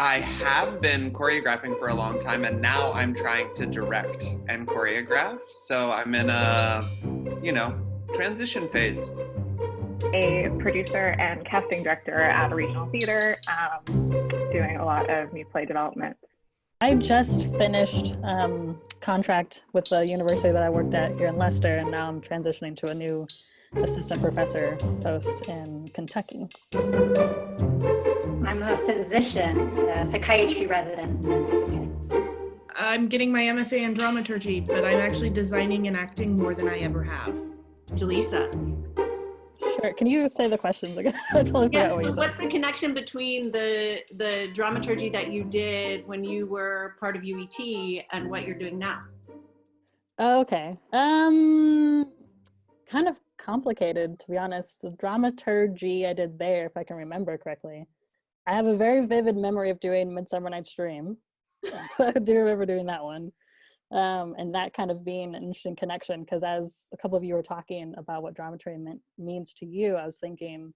I have been choreographing for a long time, and now I'm trying to direct and choreograph. So I'm in a, transition phase. A producer and casting director at a regional theater, doing a lot of new play development. I just finished contract with the university that I worked at here in Leicester, and now I'm transitioning to a new assistant professor post in Kentucky. I'm a physician, a psychiatry resident. I'm getting my MFA in dramaturgy, but I'm actually designing and acting more than I ever have. Jalisa. Sure. Can you say the questions again? I totally forgot what you said. What's the connection between the dramaturgy that you did when you were part of UET and what you're doing now? Okay. Kind of complicated, to be honest. The dramaturgy I did there, if I can remember correctly, I have a very vivid memory of doing Midsummer Night's Dream. I do remember doing that one. And that kind of being an interesting connection, because as a couple of you were talking about what dramaturgy means to you, I was thinking,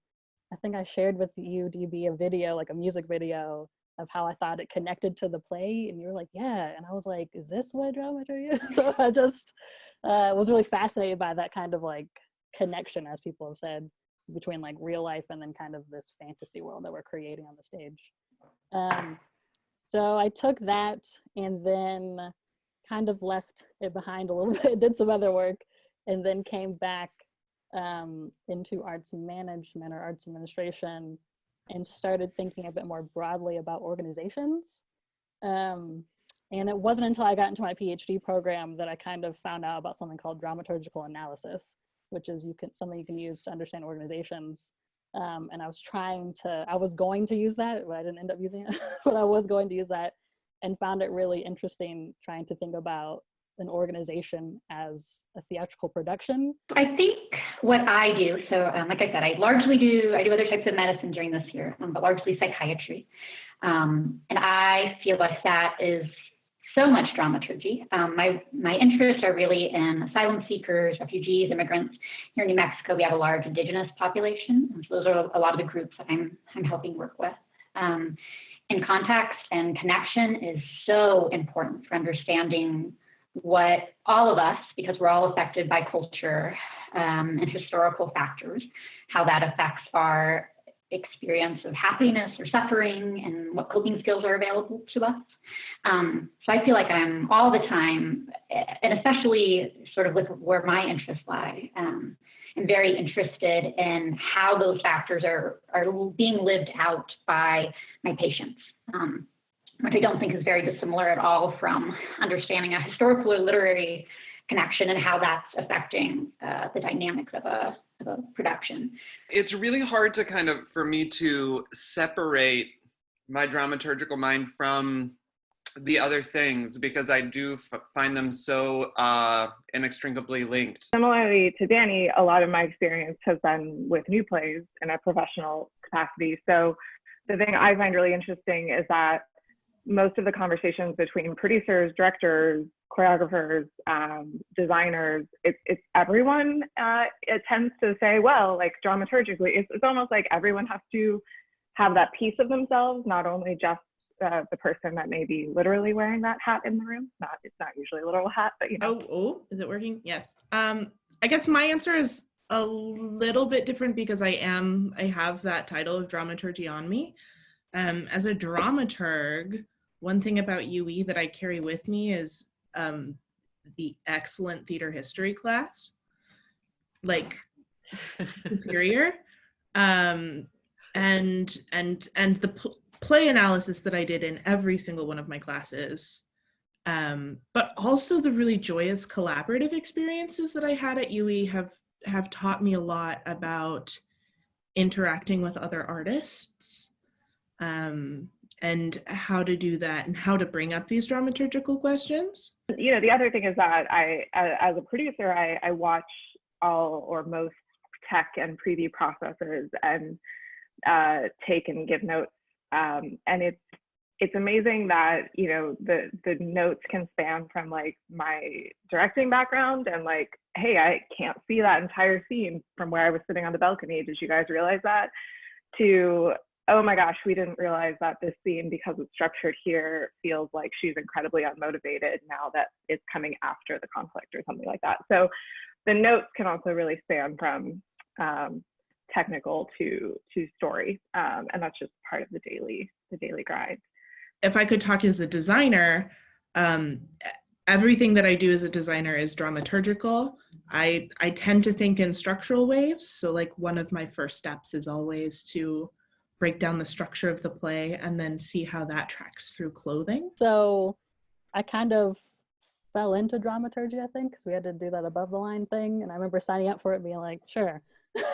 I think I shared with you, DB, a video, like a music video of how I thought it connected to the play, and you were like, yeah, and I was like, is this what dramaturgy is? So I just was really fascinated by that kind of like connection, as people have said, between like real life and then kind of this fantasy world that we're creating on the stage. So I took that and then kind of left it behind a little bit, did some other work, and then came back into arts management or arts administration and started thinking a bit more broadly about organizations. And it wasn't until I got into my PhD program that I kind of found out about something called dramaturgical analysis, which is something you can use to understand organizations. And I was going to use that, but I didn't end up using it, but I was going to use that and found it really interesting trying to think about an organization as a theatrical production. I think what I do, so like I said, I do other types of medicine during this year, but largely psychiatry. And I feel like that is so much dramaturgy. My interests are really in asylum seekers, refugees, immigrants. Here in New Mexico, we have a large Indigenous population, and so those are a lot of the groups that I'm helping work with. And context and connection is so important for understanding what all of us, because we're all affected by culture and historical factors, how that affects our experience of happiness or suffering and what coping skills are available to us. So I feel like I'm all the time, and especially sort of with where my interests lie, I'm very interested in how those factors are being lived out by my patients, which I don't think is very dissimilar at all from understanding a historical or literary connection and how that's affecting the dynamics of a production. It's really hard to for me to separate my dramaturgical mind from the other things, because I do find them so inextricably linked. Similarly to Danny, a lot of my experience has been with new plays in a professional capacity. So the thing I find really interesting is that most of the conversations between producers, directors, choreographers, designers, it's everyone. It tends to say, well, like dramaturgically, it's almost like everyone has to have that piece of themselves, not only just the person that may be literally wearing that hat in the room. It's not usually a literal hat, but you know. Oh, is it working? Yes. I guess my answer is a little bit different because I have that title of dramaturgy on me. As a dramaturg, one thing about UE that I carry with me is the excellent theater history class, like superior, and the play analysis that I did in every single one of my classes, but also the really joyous collaborative experiences that I had at UE have taught me a lot about interacting with other artists, and how to do that and how to bring up these dramaturgical questions. You know, the other thing is that as a producer, I watch all or most tech and preview processes and take and give notes. And it's amazing that, you know, the notes can span from like my directing background and like, hey, I can't see that entire scene from where I was sitting on the balcony. Did you guys realize that? To oh my gosh, we didn't realize that this scene, because it's structured here, feels like she's incredibly unmotivated now that it's coming after the conflict or something like that. So the notes can also really span from technical to story, and that's just part of the daily grind. If I could talk as a designer, everything that I do as a designer is dramaturgical. I tend to think in structural ways. So like one of my first steps is always to break down the structure of the play and then see how that tracks through clothing. So I kind of fell into dramaturgy, I think, because we had to do that above the line thing. And I remember signing up for it being like, sure.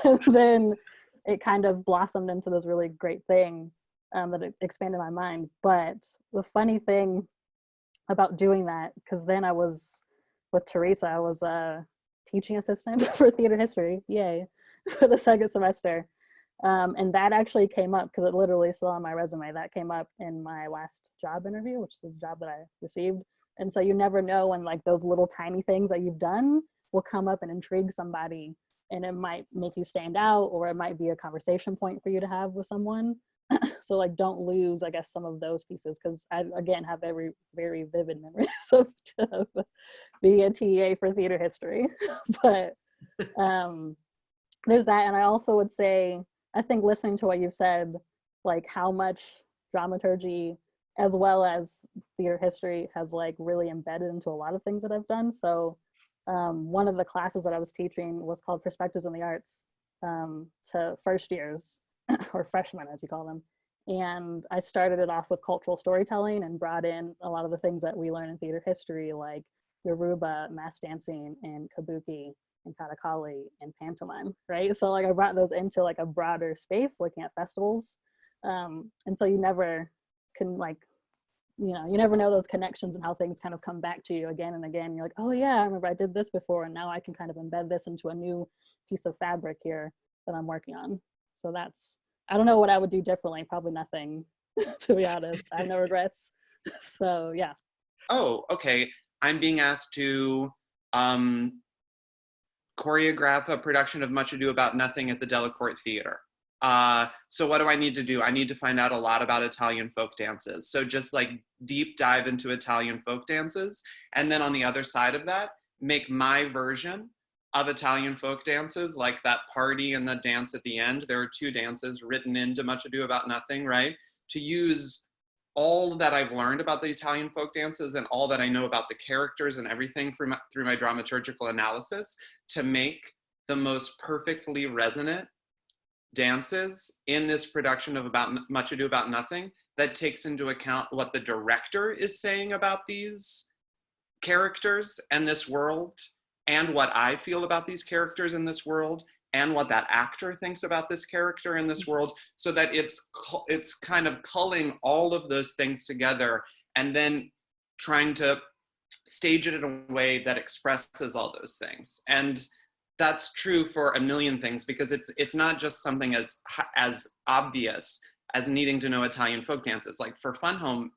And then it kind of blossomed into this really great thing that expanded my mind. But the funny thing about doing that, because then I was with Teresa, I was a teaching assistant for theater history, yay, for the second semester. And that actually came up, because it literally still on my resume, that came up in my last job interview, which is the job that I received. And so you never know when like those little tiny things that you've done will come up and intrigue somebody, and it might make you stand out, or it might be a conversation point for you to have with someone. So like don't lose, I guess, some of those pieces, because I, again, have very, very vivid memories of being a TA for theater history. But there's that. And I also would say, I think listening to what you've said, like how much dramaturgy as well as theater history has like really embedded into a lot of things that I've done. So one of the classes that I was teaching was called Perspectives in the Arts to first years, or freshmen as you call them. And I started it off with cultural storytelling and brought in a lot of the things that we learn in theater history, like Yoruba, mass dancing, and kabuki, and katakali, and pantomime, right? So like I brought those into like a broader space, looking at festivals. And so you never can like, you know, you never know those connections and how things kind of come back to you again and again. You're like, oh yeah, I remember I did this before, and now I can kind of embed this into a new piece of fabric here that I'm working on. So that's, I don't know what I would do differently, probably nothing, to be honest. I have no regrets. So yeah. Oh, okay. I'm being asked to choreograph a production of Much Ado About Nothing at the Delacorte Theater. So what do I need to do? I need to find out a lot about Italian folk dances. So just like deep dive into Italian folk dances. And then on the other side of that, make my version of Italian folk dances, like that party and the dance at the end. There are two dances written into Much Ado About Nothing, right? To use all that I've learned about the Italian folk dances and all that I know about the characters and everything through my dramaturgical analysis to make the most perfectly resonant dances in this production of Much Ado About Nothing that takes into account what the director is saying about these characters and this world, and what I feel about these characters in this world, and what that actor thinks about this character in this world, so that it's kind of culling all of those things together and then trying to stage it in a way that expresses all those things. And that's true for a million things, because it's not just something as obvious as needing to know Italian folk dances. Like for Fun Home,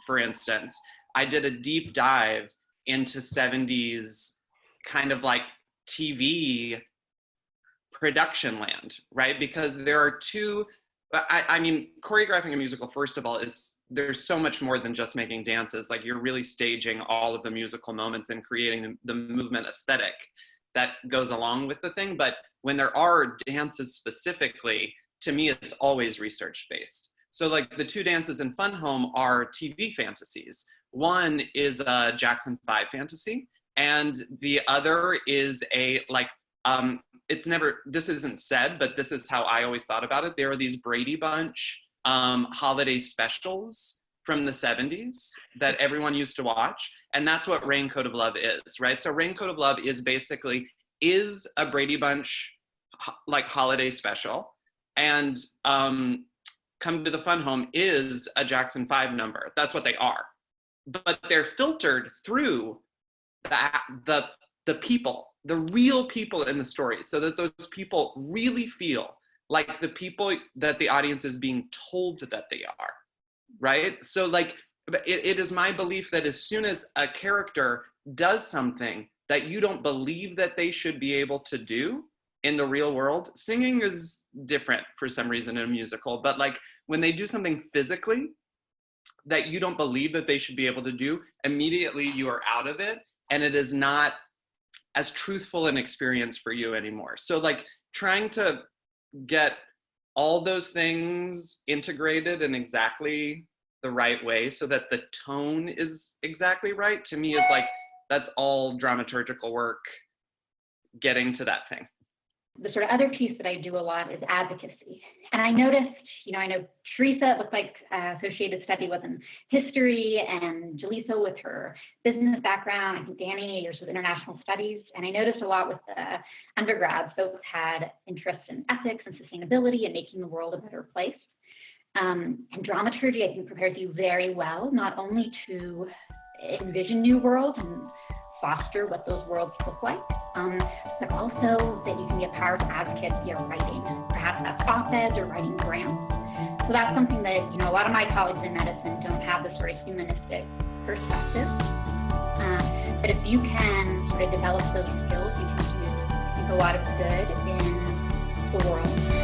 for instance, I did a deep dive into 70s kind of like TV production land, right? Because there are two, I mean, choreographing a musical, first of all, there's so much more than just making dances. Like you're really staging all of the musical moments and creating the movement aesthetic that goes along with the thing. But when there are dances specifically, to me, it's always research-based. So like the two dances in Fun Home are TV fantasies. One is a Jackson 5 fantasy, and the other is a, like, this isn't said, but this is how I always thought about it. There are these Brady Bunch holiday specials from the 70s that everyone used to watch. And that's what Raincoat of Love is, right? So Raincoat of Love is a Brady Bunch like holiday special. And Come to the Fun Home is a Jackson 5 number. That's what they are. But they're filtered through the people, the real people in the story, so that those people really feel like the people that the audience is being told that they are, right? So like, it is my belief that as soon as a character does something that you don't believe that they should be able to do, in the real world. Singing is different for some reason in a musical, but like when they do something physically that you don't believe that they should be able to do, immediately you are out of it, and it is not as truthful an experience for you anymore. So like trying to get all those things integrated in exactly the right way so that the tone is exactly right, to me is like, that's all dramaturgical work, getting to that thing. The sort of other piece that I do a lot is advocacy. And I noticed, I know Teresa looked like associated study was in history, and Jaleesa with her business background. I think Danny, yours was international studies. And I noticed a lot with the undergrads, folks had interest in ethics and sustainability and making the world a better place. And dramaturgy, I think, prepares you very well, not only to envision new worlds and foster what those worlds look like, but also that you can be a powerful advocate via writing. Perhaps that's op-eds or writing grants. So that's something that, a lot of my colleagues in medicine don't have this sort of humanistic perspective. But if you can sort of develop those skills, you can do, I think, a lot of good in the world.